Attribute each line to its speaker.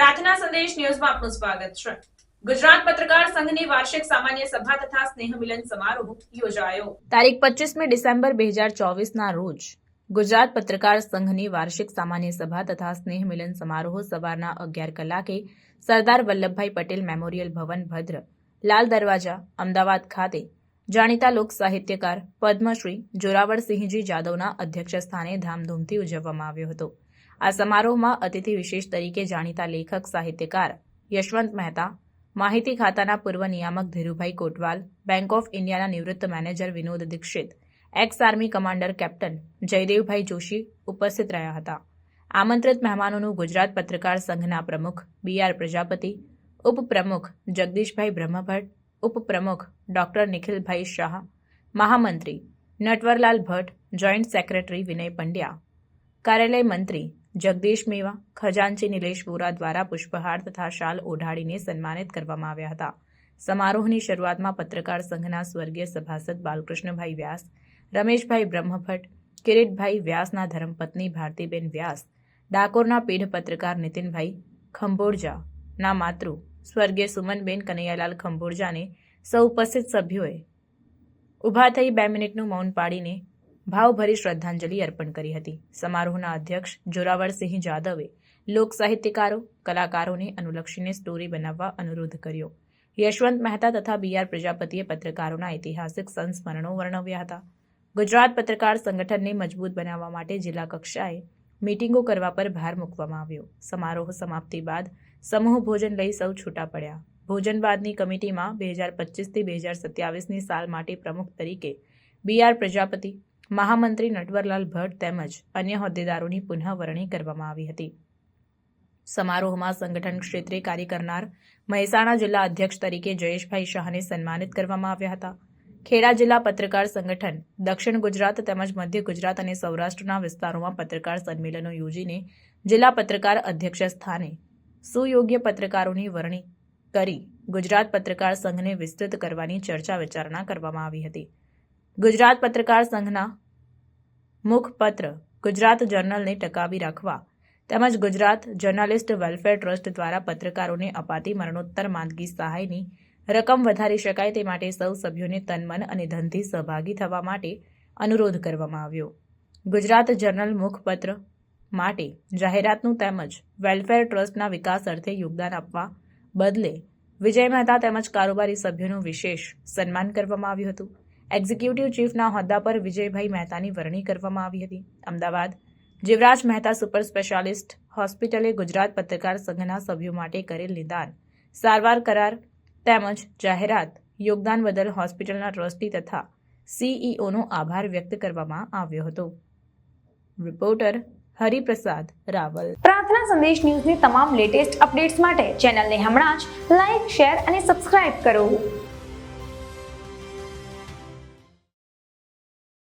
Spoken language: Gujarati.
Speaker 1: પ્રાર્થના સંદેશ ન્યૂઝમાં આપનું સ્વાગત છે। ગુજરાત પત્રકાર સંઘની વાર્ષિક સામાન્ય સભા તથા સ્નેહ મિલન સમારોહ યોજાયો। તારીખ 25 ડિસેમ્બર 2024ના રોજ ગુજરાત પત્રકાર સંઘની વાર્ષિક સામાન્ય સભા તથા સ્નેહ મિલન સમારોહ સવારના 11 કલાકે સરદાર વલ્લભભાઈ પટેલ મેમોરિયલ ભવન ભદ્ર લાલ દરવાજા અમદાવાદ ખાતે જાણીતા લોક સાહિત્યકાર પદ્મશ્રી જોરાવરસિંહજી જાદવના અધ્યક્ષસ્થાને ધામધૂમથી ઉજવવામાં આવ્યો હતો। આ સમારોહમાં અતિથિ વિશેષ તરીકે જાણીતા લેખક સાહિત્યકાર યશવંત મહેતા, માહિતી ખાતાના પૂર્વ નિયામક ધીરુભાઈ કોટવાલ, બેંક ઓફ ઇન્ડિયાના નિવૃત્ત manager Vinod Dikshit, ex army commander captain Jaydevbhai Joshi ઉપસ્થિત રહ્યા હતા। આમંત્રિત મહેમાનોનું ગુજરાત પત્રકાર સંઘના પ્રમુખ BR પ્રજાપતિ, ઉપપ્રમુખ જગદીશભાઈ બ્રહ્મભટ્ટ, ઉપપ્રમુખ ડોક્ટર નિખિલભાઈ શાહ, મહામંત્રી નટવરલાલ ભટ્ટ, જોઈન્ટ સેક્રેટરી વિનય પંડ્યા, કાર્યાલય મંત્રી જગદીશ મેવા, ખજાનચી નિલેશ વોરા દ્વારા પુષ્પહાર તથા શાલ ઓઢાડીને સન્માનિત કરવામાં આવ્યા હતા। સમારોહની શરૂઆતમાં પત્રકાર સંઘના સ્વર્ગીય સભાસદ બાલકૃષ્ણભાઈ વ્યાસ, રમેશભાઈ બ્રહ્મભટ્ટ, કિરીટભાઈ વ્યાસના ધર્મપત્ની ભારતીબેન વ્યાસ, ડાકોરના પીઢ પત્રકાર નીતિનભાઈ ખંભોરજાના માતૃ સ્વર્ગીય સુમનબેન કનૈયાલાલ ખંભોરજાને સૌ ઉપસ્થિત સભ્યોએ ઊભા થઈ 2 મિનિટનું મૌન પાડીને ભાવભરી શ્રદ્ધાંજલિ અર્પણ કરી હતી। સમારોહના અધ્યક્ષ જોરાવરસિંહ જાદવે લોક સાહિત્યકારો, કલાકારોને અનુલક્ષીને સ્ટોરી બનાવવા અનુરોધ કર્યો। યશવંત મહેતા તથા BR પ્રજાપતિએ પત્રકારોના ઐતિહાસિક સંસ્મરણો વર્ણવ્યા હતા। ગુજરાત પત્રકાર સંગઠનને મજબૂત બનાવવા માટે જિલ્લા કક્ષાએ મીટિંગો કરવા પર ભાર મૂકવામાં આવ્યો। સમારોહ સમાપ્તિ બાદ સમૂહ ભોજન લઈ સૌ છૂટા પડ્યા। ભોજન બાદની કમિટીમાં 2025થી 2027ની સાલ માટે પ્રમુખ તરીકે BR પ્રજાપતિ, મહામંત્રી નટવરલાલ ભટ્ટ તેમજ અન્ય હોદ્દેદારોની પુનઃવરણી કરવામાં આવી હતી। સમારોહમાં સંગઠન ક્ષેત્રે કાર્ય કરનાર મહેસાણા જિલ્લા અધ્યક્ષ તરીકે જયેશભાઈ શાહને સન્માનિત કરવામાં આવ્યા હતા। ખેડા જિલ્લા પત્રકાર સંગઠન દક્ષિણ ગુજરાત તેમજ મધ્ય ગુજરાત અને સૌરાષ્ટ્રના વિસ્તારોમાં પત્રકાર સંમેલનો યોજીને જિલ્લા પત્રકાર અધ્યક્ષ સ્થાને સુયોગ્ય પત્રકારોની વરણી કરી ગુજરાત પત્રકાર સંઘને વિસ્તૃત કરવાની ચર્ચા વિચારણા કરવામાં આવી હતી। ગુજરાત પત્રકાર સંઘના મુખપત્ર ગુજરાત જર્નલને ટકાવી રાખવા તેમજ ગુજરાત જર્નાલિસ્ટ વેલફેર ટ્રસ્ટ દ્વારા પત્રકારોને અપાતી મરણોત્તર માંદગી સહાયની રકમ વધારી શકાય તે માટે સૌ સભ્યોને તન મન અને ધનથી સહભાગી થવા માટે અનુરોધ કરવામાં આવ્યો। ગુજરાત જર્નલ મુખપત્ર માટે જાહેરાતનું તેમજ વેલફેર ટ્રસ્ટના વિકાસ અર્થે યોગદાન આપવા બદલે વિજય મહેતા તેમજ કારોબારી સભ્યોનું વિશેષ સન્માન કરવામાં આવ્યું હતું। એક્ઝિક્યુટિવ ચીફના હોદ્દા પર વિજયભાઈ મહેતાની વરણી કરવામાં આવી હતી। અમદાવાદ જીવરાજ મહેતા સુપર સ્પેશિયાલિસ્ટ હોસ્પિટલે ગુજરાત પત્રકાર સંઘના સભ્યો માટે કરેલ નિદાન, સારવાર કરાર તેમજ જાહેરાત યોગદાન બદલ હોસ્પિટલના ટ્રસ્ટી તથા CEOનો આભાર વ્યક્ત કરવામાં આવ્યો હતો। રિપોર્ટર હરિપ્રસાદ રાવલ।
Speaker 2: પ્રાર્થના સંદેશ ન્યૂઝની તમામ લેટેસ્ટ અપડેટ્સ માટે ચેનલને હમણાં જ લાઇક, શેર અને સબસ્ક્રાઇબ કરો।